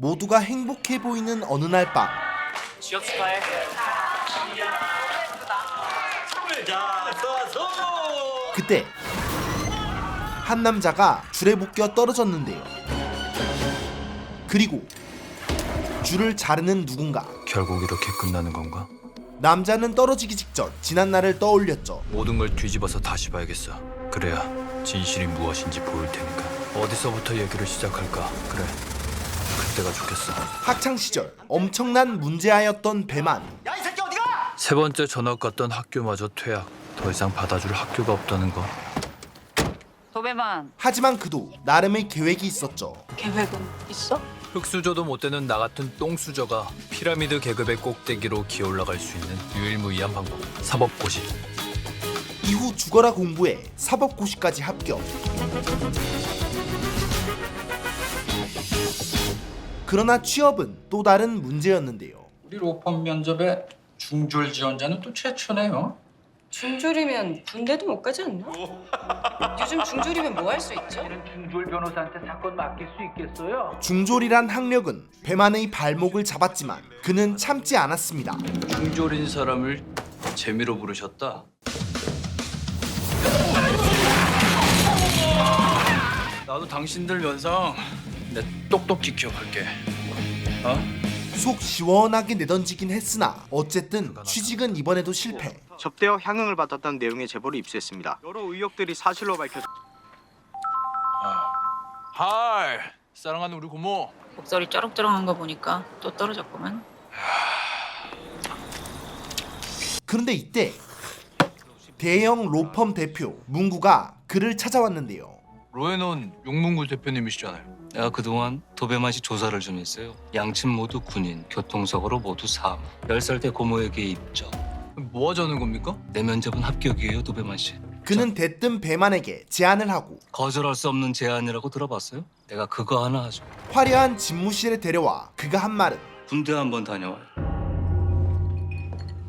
모두가 행복해 보이는 어느 날 밤. 취업 축하해. 그때 한 남자가 줄에 묶여 떨어졌는데요. 그리고 줄을 자르는 누군가. 결국 이렇게 끝나는 건가? 남자는 떨어지기 직전 지난 날을 떠올렸죠. 모든 걸 뒤집어서 다시 봐야겠어. 그래야 진실이 무엇인지 보일 테니까. 어디서부터 얘기를 시작할까? 그래, 그때가 좋겠어. 학창 시절 엄청난 문제아였던 배만. 세 번째 전학 갔던 학교마저 퇴학. 더 이상 받아줄 학교가 없다는 거. 도배만 하지만 그도 나름의 계획이 있었죠. 계획은 있어? 흙수저도 못 되는 나 같은 똥수저가 피라미드 계급의 꼭대기로 기어올라갈 수 있는 유일무이한 방법. 사법고시. 이후 죽어라 공부에 사법고시까지 합격. 그러나 취업은 또 다른 문제였는데요. 우리 로펌 면접에 중졸 지원자는 또 최초네요. 중졸이면 군대도 못 가지 않나? 요즘 중졸이면 뭐 할 수 있죠? 중졸 변호사한테 사건 맡길 수 있겠어요? 중졸이란 학력은 배만의 발목을 잡았지만 그는 참지 않았습니다. 중졸인 사람을 재미로 부르셨다. 나도 당신들 면상 내 똑똑히 기억할게. 속 시원하게 내던지긴 했으나 어쨌든 취직은 이번에도 실패. 접대어 향응을 받았다는 내용의 제보를 입수했습니다. 여러 의혹들이 사실로 밝혀져 하이, 사랑하는 우리 고모. 목소리 쩌렁쩌렁한 거 보니까 또 떨어졌구만. 그런데 이때 대형 로펌 대표 문구가 그를 찾아왔는데요. 로에논 용문구 대표님이시잖아요. 내가 그동안 도배맛이 조사를 좀 했어요. 양측 모두 군인, 교통사고로 모두 사망. 10살 때 고모에게 입적. 뭐 하자는 겁니까? 내 면접은 합격이에요, 도배맛이. 그는 대뜸 배만에게 제안을 하고 거절할 수 없는 제안이라고 들어봤어요? 내가 그거 하나 하죠. 화려한 집무실에 데려와 그가 한 말은 군대 한번 다녀와요.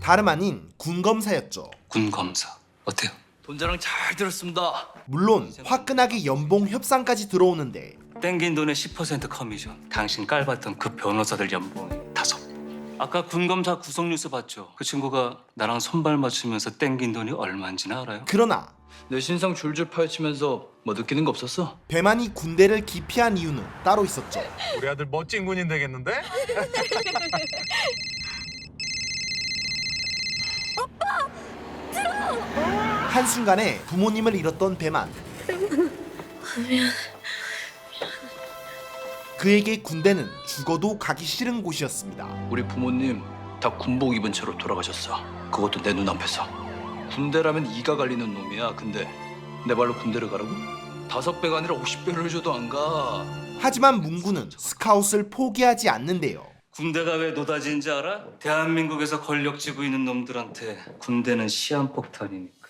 다름 아닌 군검사였죠. 군 검사. 어때요? 돈 자랑 잘 들었습니다. 물론 화끈하게 연봉 협상까지 들어오는데 땡긴 돈의 10% 커미션. 당신 깔봤던 그 변호사들 연봉이 5배. 아까 군검사 구속 뉴스 봤죠? 그 친구가 나랑 손발 맞추면서 땡긴 돈이 얼마인지는 알아요? 그러나 내 신상 줄줄 파헤치면서 뭐 느끼는 거 없었어? 배만이 군대를 기피한 이유는 따로 있었죠. 우리 아들 멋진 군인 되겠는데? 한순간에 부모님을 잃었던 배만. 그에게 군대는 죽어도 가기 싫은 곳이었습니다. 우리 부모님 다 군복 입은 채로 돌아가셨어. 그것도 내 눈앞에서. 군대라면 이가 갈리는 놈이야. 근데 내 발로 군대를 가라고? 5배가 아니라 50배를 줘도 안 가. 하지만 문구는 스카웃을 포기하지 않는데요. 군대가 왜 노다지인지 알아? 대한민국에서 권력 쥐고 있는 놈들한테 군대는 시한폭탄이니까.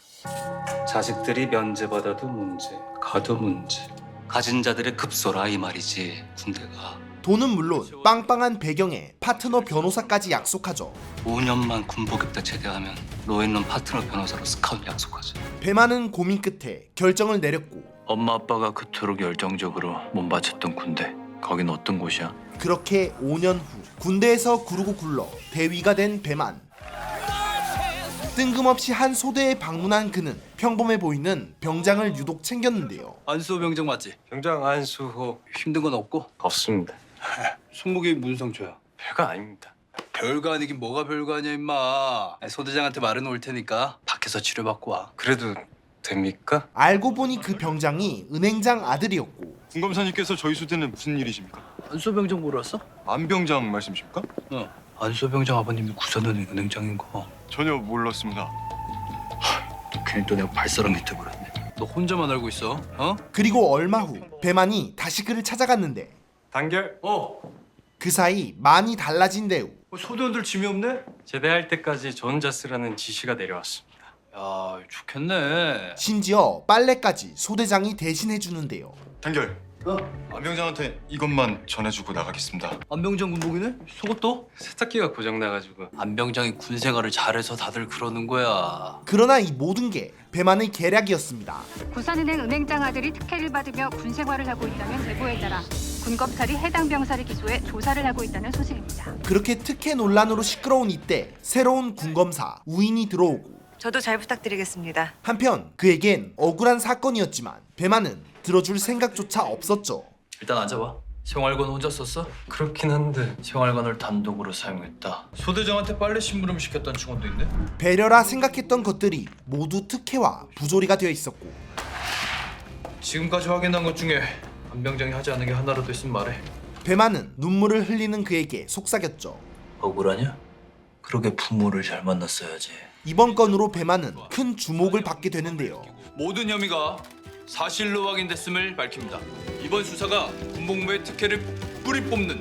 자식들이 면제받아도 문제, 가도 문제. 가진 자들의 급소라 이 말이지, 군대가. 돈은 물론 빵빵한 배경에 파트너 변호사까지 약속하죠. 5년만 군복 입다 제대하면 노예는 파트너 변호사로 스카웃 약속하지. 배만은 고민 끝에 결정을 내렸고 엄마 아빠가 그토록 열정적으로 몸 바쳤던 군대. 거긴 어떤 곳이야? 그렇게 5년 후 군대에서 구르고 굴러 대위가 된 배만. 뜬금없이 한 소대에 방문한 그는 평범해 보이는 병장을 유독 챙겼는데요. 안수호 병장 맞지? 병장 안수호 힘든 건 없고? 없습니다. 손목이 무슨 상처야? 별거 아닙니다. 별거 아니긴 뭐가 별거 아니야 임마. 소대장한테 말은 올 테니까 밖에서 치료받고 와. 그래도 됩니까? 알고 보니 그 병장이 은행장 아들이었고 군검사님께서 저희 소대는 무슨 일이십니까? 안수호 병장 몰랐어? 안 병장 말씀이십니까? 안수호 병장 아버님이 구선은 은행장인 거. 전혀 몰랐습니다. 괜히 또 내가 발사랑 밑에버렸네. 너 혼자만 알고 있어? 어? 그리고 얼마 후 배만이 다시 그를 찾아갔는데 단결. 그 사이 많이 달라진 대우. 소대원들 짐이 없네? 제대할 때까지 저 혼자 쓰라는 지시가 내려왔습니다. 야 좋겠네. 심지어 빨래까지 소대장이 대신해 주는데요. 단결. 안 병장한테 이것만 전해주고 나가겠습니다. 안병장 군복이네? 속옷도? 세탁기가 고장나가지고. 안병장이 군 생활을 잘해서 다들 그러는 거야. 그러나 이 모든 게 배만의 계략이었습니다. 부산은행 은행장 아들이 특혜를 받으며 군 생활을 하고 있다면 제보해달라. 군검찰이 해당 병사를 기소해 조사를 하고 있다는 소식입니다. 그렇게 특혜 논란으로 시끄러운 이때 새로운 군검사 우인이 들어오고 저도 잘 부탁드리겠습니다. 한편 그에겐 억울한 사건이었지만 배만은 들어줄 생각조차 없었죠. 일단 앉아봐. 생활관 혼자 썼어? 그렇긴 한데 생활관을 단독으로 사용했다. 소대장한테 빨래 심부름 시켰던 증언도 있네. 배려라 생각했던 것들이 모두 특혜와 부조리가 되어 있었고 지금까지 확인한 것 중에 안병장이 하지 않은 게 하나라도 있으면 말해. 배만은 눈물을 흘리는 그에게 속삭였죠. 억울하냐? 그러게 부모를 잘 만났어야지. 이번 건으로 배만은 큰 주목을 받게 되는데요. 모든 혐의가 사실로 확인됐음을 밝힙니다. 이번 수사가 군복무의 특혜를 뿌리 뽑는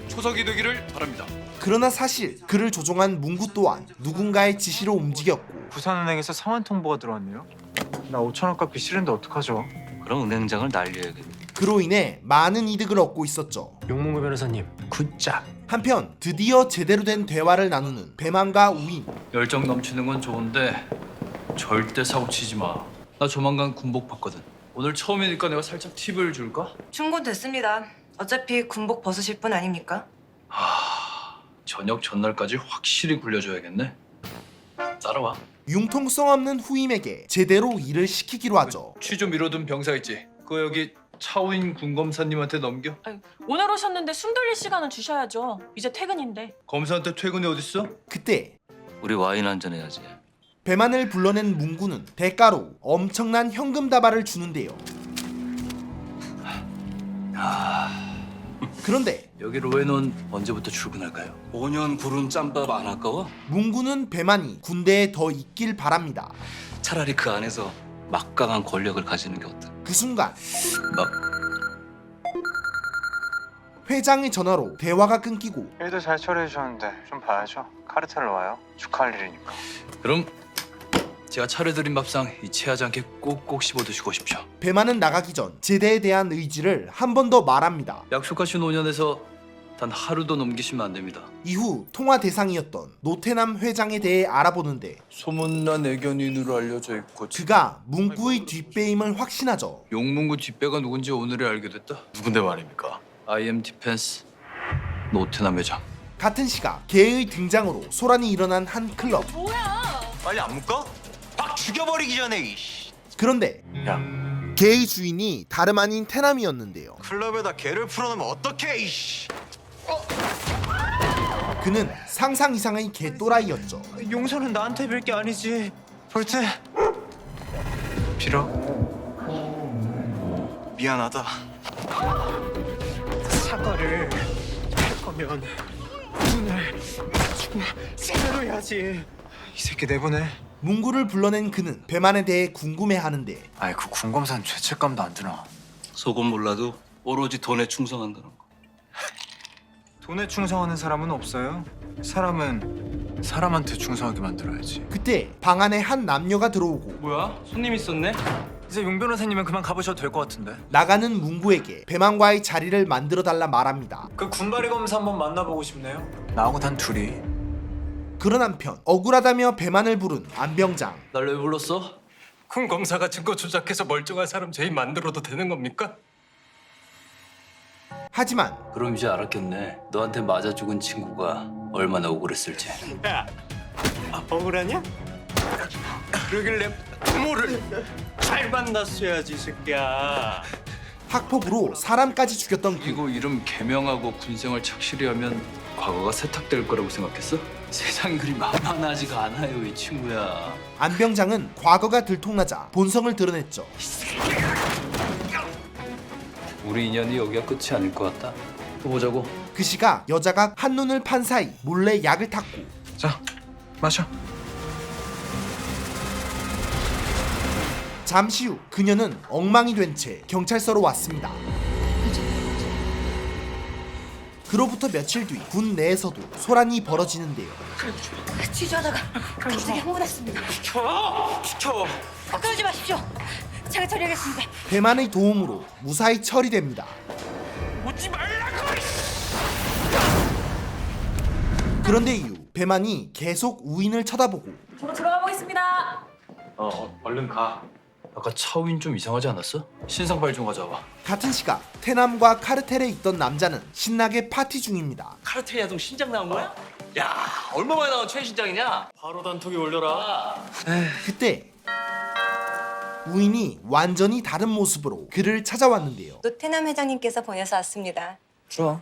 초석이 되기를 바랍니다. 그러나 사실 그를 조종한 문구 또한 누군가의 지시로 움직였고 부산은행에서 상환 통보가 들어왔네요. 나 5,000원 값 빚시는데 어떡하죠? 그럼 은행장을 날려야겠네. 그로 인해 많은 이득을 얻고 있었죠. 용문구 변호사님 굿짝. 한편 드디어 제대로 된 대화를 나누는 배만과 우인. 열정 넘치는 건 좋은데 절대 사고 치지 마. 나 조만간 군복 받거든. 오늘 처음이니까 내가 살짝 팁을 줄까? 충분됐습니다. 어차피 군복 벗으실 분 아닙니까? 저녁 전날까지 확실히 굴려줘야겠네. 따라와. 융통성 없는 후임에게 제대로 일을 시키기로 하죠. 취 좀 미뤄둔 병사 있지? 그거 여기 차우인 군검사님한테 넘겨. 오늘 오셨는데 숨 돌릴 시간은 주셔야죠. 이제 퇴근인데. 검사한테 퇴근이 어딨어? 그때 우리 와인 한잔 해야지. 배만을 불러낸 문구는 대가로 엄청난 현금 다발을 주는데요. 그런데 여기 로에는 언제부터 출근할까요? 5년 구른 짬밥 안 아까워? 문구는 배만이 군대에 더 있길 바랍니다. 차라리 그 안에서 막강한 권력을 가지는 게 어때? 그 순간 회장의 전화로 대화가 끊기고 일도 잘 처리해 주셨는데 좀 봐야죠. 카르텔로 와요. 축하할 일이니까. 그럼 제가 차려드린 밥상 이체하지 않게 꼭꼭 씹어 드시고 오십시오. 배만은 나가기 전 제대에 대한 의지를 한 번 더 말합니다. 약속하신 5년에서 단 하루도 넘기시면 안 됩니다. 이후 통화 대상이었던 노태남 회장에 대해 알아보는데 소문난 애견인으로 알려져 있고 그가 문구의 뒷배임을 확신하죠. 용문구 뒷배가 누군지 오늘에 알게 됐다. 누군데 말입니까? IM 디펜스 노태남 회장. 같은 시각 개의 등장으로 소란이 일어난 한 클럽. 빨리 안 묶어? 확 죽여버리기 전에 이씨. 그런데 야, 개의 주인이 다름 아닌 태남이었는데요. 클럽에다 개를 풀어놓으면 어떡해 이씨. 그는 상상 이상의 개 또라이였죠. 용서는 나한테 빌 게 아니지. 볼트. 빌어. 미안하다. 사과를 할 거면 오늘 주고 제대로 해야지. 이 새끼 내보내. 문구를 불러낸 그는 배만에 대해 궁금해하는데 아이 그 군검사는 죄책감도 안 드나? 속은 몰라도 오로지 돈에 충성한다는 거. 돈에 충성하는 사람은 없어요. 사람은 사람한테 충성하게 만들어야지. 그때 방 안에 한 남녀가 들어오고 뭐야? 손님 있었네? 이제 용 변호사님은 그만 가보셔도 될 것 같은데. 나가는 문구에게 배만과의 자리를 만들어달라 말합니다. 그 군바리 검사 한번 만나보고 싶네요. 나하고 단 둘이. 그런 한편 억울하다며 배만을 부른 안병장. 날 왜 불렀어? 군 검사가 증거 조작해서 멀쩡한 사람 죄인 만들어도 되는 겁니까? 하지만 그럼 이제 알았겠네. 너한테 맞아 죽은 친구가 얼마나 억울했을지. 억울하냐? 그러길래 부모를 잘 만났어야지, 새끼야. 학폭으로 사람까지 죽였던 그. 이거 이름 개명하고 군생활 착실히 하면 과거가 세탁될 거라고 생각했어? 세상 그리 만만하지가 않아요, 이 친구야. 안병장은 과거가 들통나자 본성을 드러냈죠. 우리 인연이 여기가 끝이 아닐 것 같다. 또 보자고. 그 시각 여자가 한눈을 판 사이 몰래 약을 탔고 자, 마셔. 잠시 후 그녀는 엉망이 된 채 경찰서로 왔습니다. 그로부터 며칠 뒤 군 내에서도 소란이 벌어지는데요. 취조하다가 갑자기 흥분했습니다. 비켜. 그러지 마십시오. 제가 처리하겠습니다. 배만의 도움으로 무사히 처리됩니다. 오지 말라고. 그런데 이후 배만이 계속 우인을 쳐다보고 저로 들어가 보겠습니다. 얼른 가. 아까 차우인 좀 이상하지 않았어? 신상발 좀 가져와. 같은 시각 테남과 카르텔에 있던 남자는 신나게 파티 중입니다. 카르텔 야동 신작 나온 거야? 야, 얼마 만에 나온 최신작이냐? 바로 단톡에 올려라. 그때 우인이 완전히 다른 모습으로 그를 찾아왔는데요. 노태남 회장님께서 보내서 왔습니다.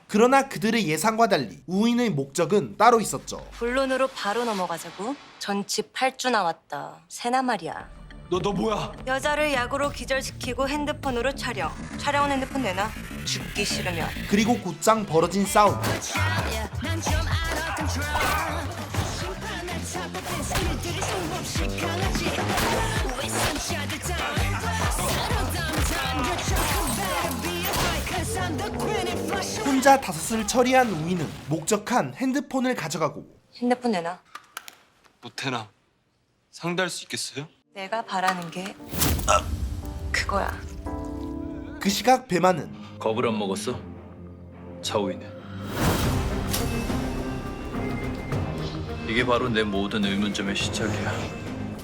그러나 그들의 예상과 달리 우인의 목적은 따로 있었죠. 본론으로 바로 넘어가자고. 전집 8주 나왔다. 새나 말이야. 너 뭐야? 여자를 약으로 기절시키고 핸드폰으로 촬영. 촬영은 핸드폰 내놔. 죽기 싫으면. 그리고 곧장 벌어진 싸움. 혼자 다섯을 처리한 우인은 목적한 핸드폰을 가져가고 핸드폰 내놔. 노태남 상대할 수 있겠어요? 내가 바라는 게 그거야. 그 시각 배만은 겁을 안 먹었어? 차우인은. 이게 바로 내 모든 의문점의 시작이야.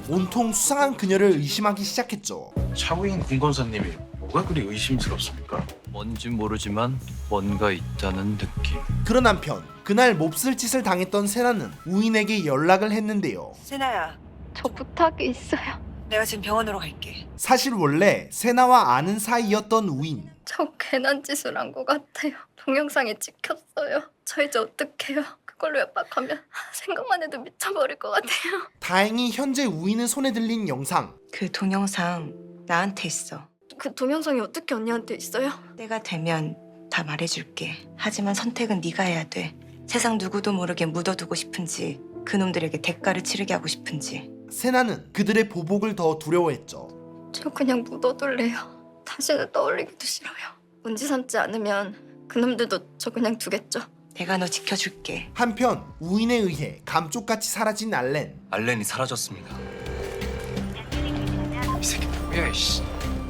온통 수상한 그녀를 의심하기 시작했죠. 차우인 군건사님이 뭐가 그리 의심스럽습니까? 뭔진 모르지만 뭔가 있다는 느낌. 그런 한편 그날 몹쓸 짓을 당했던 세나는 우인에게 연락을 했는데요. 세나야, 저 부탁이 있어요. 내가 지금 병원으로 갈게. 사실 원래 세나와 아는 사이였던 우인. 저 괜한 짓을 한 것 같아요. 동영상에 찍혔어요. 저 이제 어떡해요? 그걸로 협박하면 생각만 해도 미쳐버릴 것 같아요. 다행히 현재 우인의 손에 들린 영상. 그 동영상 나한테 있어. 그 동영상이 어떻게 언니한테 있어요? 때가 되면 다 말해줄게. 하지만 선택은 네가 해야 돼. 세상 누구도 모르게 묻어두고 싶은지 그놈들에게 대가를 치르게 하고 싶은지. 세나는 그들의 보복을 더 두려워했죠. 저 그냥 묻어둘래요. 다시는 떠올리기도 싫어요. 문제 삼지 않으면 그놈들도 저 그냥 두겠죠. 내가 너 지켜줄게. 한편 우인에 의해 감쪽같이 사라진 알렌. 알렌이 사라졌습니다. 이 새끼 뭐야 이씨.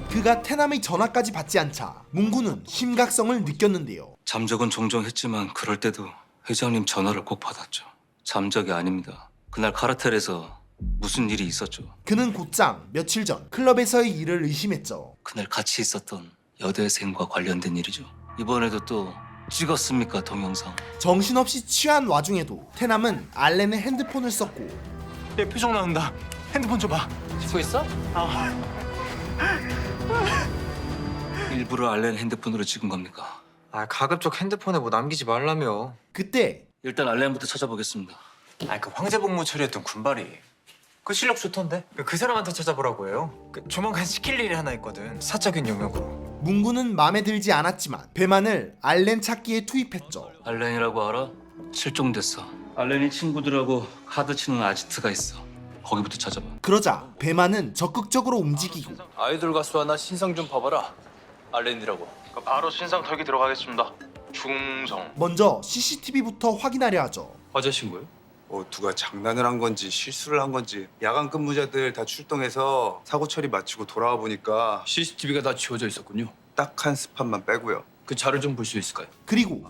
그가 테남의 전화까지 받지 않자 문구는 심각성을 느꼈는데요. 잠적은 종종 했지만 그럴 때도 회장님 전화를 꼭 받았죠. 잠적이 아닙니다. 그날 카르텔에서 무슨 일이 있었죠. 그는 곧장 며칠 전 클럽에서의 일을 의심했죠. 그날 같이 있었던 여대생과 관련된 일이죠. 이번에도 또 찍었습니까 동영상? 정신없이 취한 와중에도 테남은 알렌의 핸드폰을 썼고 내 표정 나온다. 핸드폰 줘봐. 찍고 있어? 일부러 알렌 핸드폰으로 찍은 겁니까? 가급적 핸드폰에 뭐 남기지 말라며. 그때 일단 알렌부터 찾아보겠습니다. 그 황제복무 처리했던 군발이 그 실력 좋던데. 그 사람한테 찾아보라고 해요. 조만간 시킬 일이 하나 있거든. 사적인 용역으로. 문구는 마음에 들지 않았지만 배만을 알렌 찾기에 투입했죠. 알렌이라고 알아? 실종됐어. 알렌이 친구들하고 카드 치는 아지트가 있어. 거기부터 찾아봐. 그러자 배만은 적극적으로 움직이고 아이돌 가수 하나 신상 좀 봐봐라. 알렌이라고. 바로 신상 털기 들어가겠습니다. 중성. 먼저 CCTV부터 확인하려 하죠. 화재 신고요? 누가 장난을 한 건지 실수를 한 건지 야간 근무자들 다 출동해서 사고 처리 마치고 돌아와 보니까 CCTV가 다 지워져 있었군요. 딱 한 스팟만 빼고요. 그 자료 좀 볼 수 있을까요? 그리고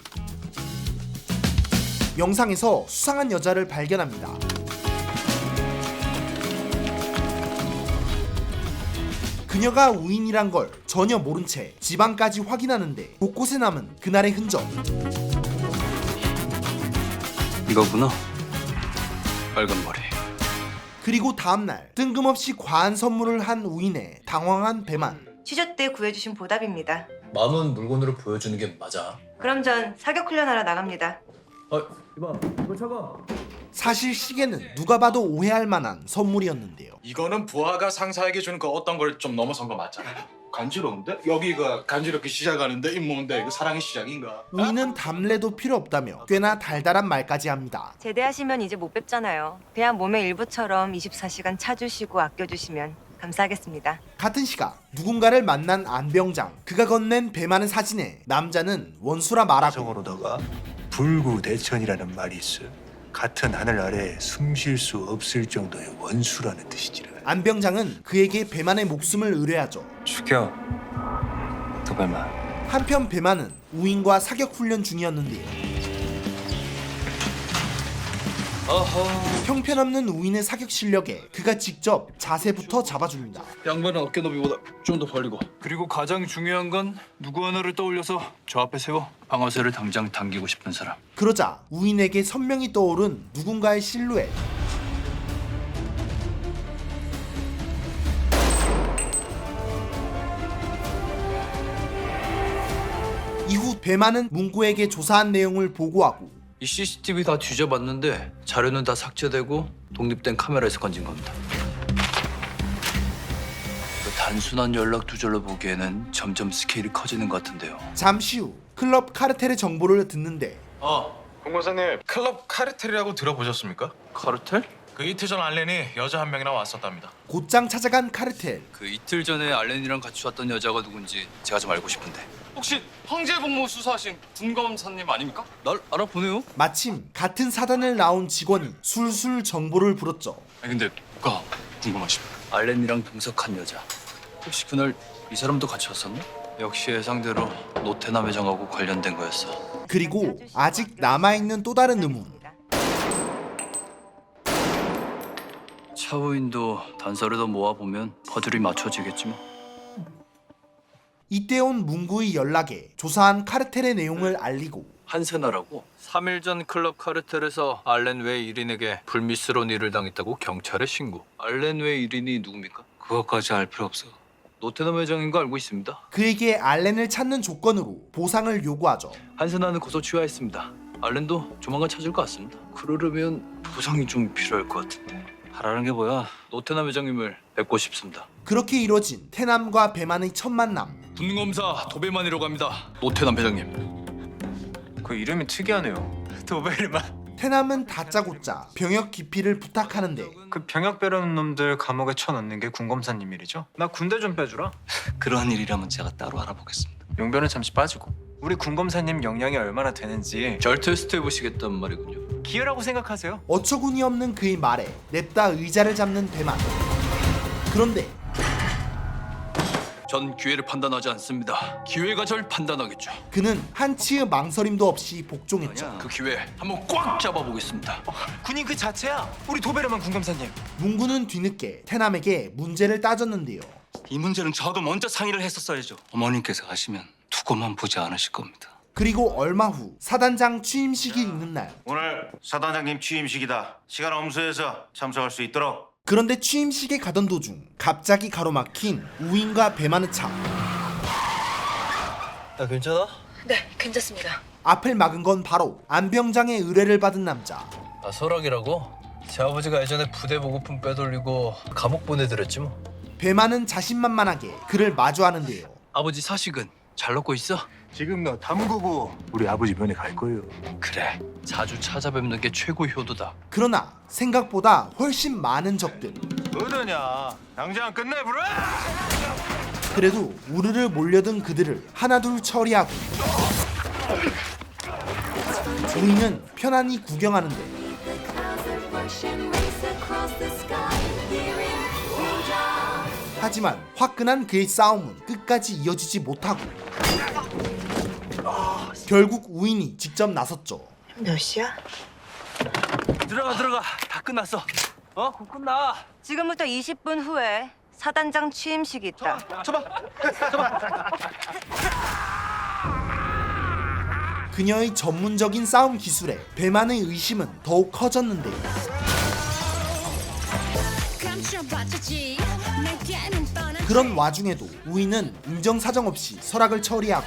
영상에서 수상한 여자를 발견합니다. 그녀가 우인이란 걸 전혀 모른 채 지방까지 확인하는데 곳곳에 남은 그날의 흔적. 이거구나. 빨간 머리. 그리고 다음날 뜬금없이 과한 선물을 한 우인에 당황한 배만. 취조 때 구해주신 보답입니다. 만원 물건으로 보여주는 게 맞아. 그럼 전 사격 훈련하러 나갑니다. 이거 차가. 사실 시계는 누가 봐도 오해할 만한 선물이었는데요. 이거는 부하가 상사에게 주는 그 어떤 걸 좀 넘어선 거 맞잖아요. 간지러운데? 여기가 간지럽게 시작하는데 이 뭔데? 이거 사랑의 시작인가? 우인은 담례도 필요 없다며 꽤나 달달한 말까지 합니다. 제대하시면 이제 못 뵙잖아요. 그냥 몸의 일부처럼 24시간 차주시고 아껴주시면 감사하겠습니다. 같은 시각 누군가를 만난 안병장. 그가 건넨 배만의 사진에 남자는 원수라 말하고 정으로다가 불구대천이라는 말이 있어. 같은 하늘 아래 숨 쉴 수 없을 정도의 원수라는 뜻이지라. 안병장은 그에게 배만의 목숨을 의뢰하죠. 죽여. 도배만. 한편 배만은 우인과 사격 훈련 중이었는데요. 형편없는 우인의 사격 실력에 그가 직접 자세부터 잡아줍니다. 양반은 어깨 너비보다 좀 더 벌리고. 그리고 가장 중요한 건 누구 하나를 떠올려서 저 앞에 세워. 방아쇠를 당장 당기고 싶은 사람. 그러자 우인에게 선명히 떠오른 누군가의 실루엣. 이후 배만은 문구에게 조사한 내용을 보고하고 이 CCTV 다 뒤져봤는데 자료는 다 삭제되고 독립된 카메라에서 건진 겁니다. 그 단순한 연락 두절로 보기에는 점점 스케일이 커지는 것 같은데요. 잠시 후 클럽 카르텔의 정보를 듣는데 공권사님 클럽 카르텔이라고 들어보셨습니까? 카르텔? 그 이틀 전 알렌이 여자 한 명이나 왔었답니다. 곧장 찾아간 카르텔. 그 이틀 전에 알렌이랑 같이 왔던 여자가 누군지 제가 좀 알고 싶은데. 혹시 황제복무 수사하신 군검사님 아닙니까? 날 알아보네요. 마침 같은 사단을 나온 직원이 술술 정보를 불었죠. 아니 근데 누가 궁금하십니까? 알렌이랑 동석한 여자. 혹시 그날 이 사람도 같이 왔었나? 역시 예상대로 노태남 회장하고 관련된 거였어. 그리고 아직 남아있는 또 다른 의문. 차우인도 단서를 더 모아보면 퍼즐이 맞춰지겠지 뭐. 이때 온 문구의 연락에 조사한 카르텔의 내용을 알리고 한세나라고 3일 전 클럽 카르텔에서 알렌 웨이 1인에게 불미스러운 일을 당했다고 경찰에 신고. 알렌 웨이 1인이 누굽니까? 그것까지 알 필요 없어. 노태남 회장인 거 알고 있습니다. 그에게 알렌을 찾는 조건으로 보상을 요구하죠. 한세나는 고소 취하했습니다. 알렌도 조만간 찾을 것 같습니다. 그러려면 보상이 좀 필요할 것 같은데. 바라는 게 뭐야? 노태남 회장님을 뵙고 싶습니다. 그렇게 이뤄진 태남과 배만의 첫 만남. 군검사 도배만이라고 합니다. 노태남 회장님. 그 이름이 특이하네요. 도베르만. 태남은 다짜고짜 병역 기피를 부탁하는데 그 병역 빼려는 놈들 감옥에 쳐넣는 게 군검사님 일이죠? 나 군대 좀 빼주라. 그런 일이라면 제가 따로 알아보겠습니다. 용변은 잠시 빠지고 우리 군검사님 역량이 얼마나 되는지 절 테스트 해보시겠단 말이군요. 기회라고 생각하세요? 어처구니 없는 그의 말에 냅다 의자를 잡는 배만. 그런데 전 기회를 판단하지 않습니다. 기회가 절 판단하겠죠. 그는 한치의 망설임도 없이 복종했죠. 그 기회 한번 꽉 잡아보겠습니다. 군인 그 자체야. 우리 도베르만 군검사님. 문구는 뒤늦게 태남에게 문제를 따졌는데요. 이 문제는 저도 먼저 상의를 했었어야죠. 어머님께서 하시면 두고만 보지 않으실 겁니다. 그리고 얼마 후 사단장 취임식이 있는 날. 오늘 사단장님 취임식이다. 시간 엄수해서 참석할 수 있도록. 그런데 취임식에 가던 도중 갑자기 가로막힌 우인과 배만의 차. 야 괜찮아? 네, 괜찮습니다. 앞을 막은 건 바로 안병장의 의뢰를 받은 남자. 아 설악이라고? 제 아버지가 예전에 부대 보고품 빼돌리고 감옥 보내드렸지 뭐. 배만은 자신만만하게 그를 마주하는데요. 아버지 사식은 잘 넣고 있어? 지금 너 담그고 우리 아버지 면회 갈 거예요. 그래 자주 찾아뵙는 게 최고 효도다. 그러나 생각보다 훨씬 많은 적들. 어떠냐? 당장 끝내부라! 그래도 우르르 몰려든 그들을 하나둘 처리하고 우리는 편안히 구경하는데 하지만 화끈한 그의 싸움은 끝까지 이어지지 못하고 결국 우인이 직접 나섰죠. 몇 시야? 들어가 다 끝났어. 곧 끝나. 지금부터 20분 후에 사단장 취임식이 있다. 그녀의 전문적인 싸움 기술에 배만의 의심은 더욱 커졌는데요. 그런 와중에도 우인은 인정사정 없이 설악을 처리하고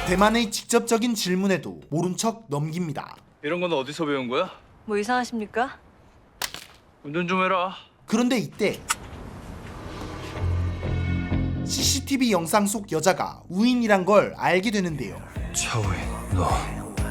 배만의 직접적인 질문에도 모른 척 넘깁니다. 이런 건 어디서 배운 거야? 뭐 이상하십니까? 운전 좀 해라. 그런데 이때 CCTV 영상 속 여자가 우인이란 걸 알게 되는데요. 차우인 너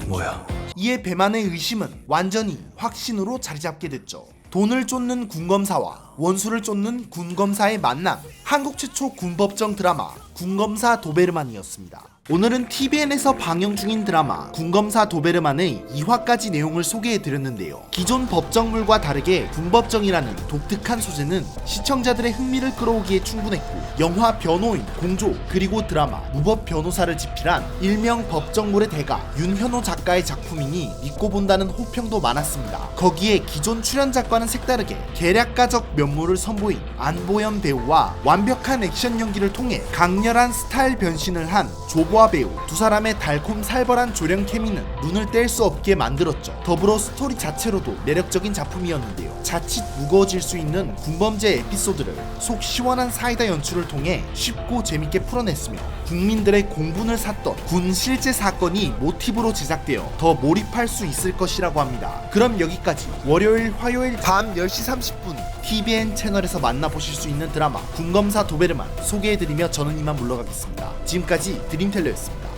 뭐야? 이에 배만의 의심은 완전히 확신으로 자리잡게 됐죠. 돈을 쫓는 군검사와 원수를 쫓는 군검사의 만남. 한국 최초 군법정 드라마 군검사 도베르만이었습니다. 오늘은 TVN에서 방영 중인 드라마 군검사 도베르만의 2화까지 내용을 소개해드렸는데요. 기존 법정물과 다르게 군법정이라는 독특한 소재는 시청자들의 흥미를 끌어오기에 충분했고, 영화 변호인, 공조, 그리고 드라마 무법 변호사를 집필한 일명 법정물의 대가 윤현호 작가의 작품이니 믿고 본다는 호평도 많았습니다. 거기에 기존 출연작과는 색다르게 계략가적 면모를 선보인 안보현 배우와 완벽한 액션 연기를 통해 강렬한 스타일 변신을 한 조보아 배우, 두 사람의 달콤 살벌한 조령 케미는 눈을 뗄 수 없게 만들었죠. 더불어 스토리 자체로도 매력적인 작품이었는데요. 자칫 무거워질 수 있는 군범죄 에피소드를 속 시원한 사이다 연출을 통해 쉽고 재밌게 풀어냈으며, 국민들의 공분을 샀던 군 실제 사건이 모티브로 제작되어 더 몰입할 수 있을 것이라고 합니다. 그럼 여기까지 월요일, 화요일 밤 10시 30분 TVN 채널에서 만나보실 수 있는 드라마 군검사 도베르만 소개해드리며 저는 이만 물러가겠습니다. 지금까지 드림텔러였습니다.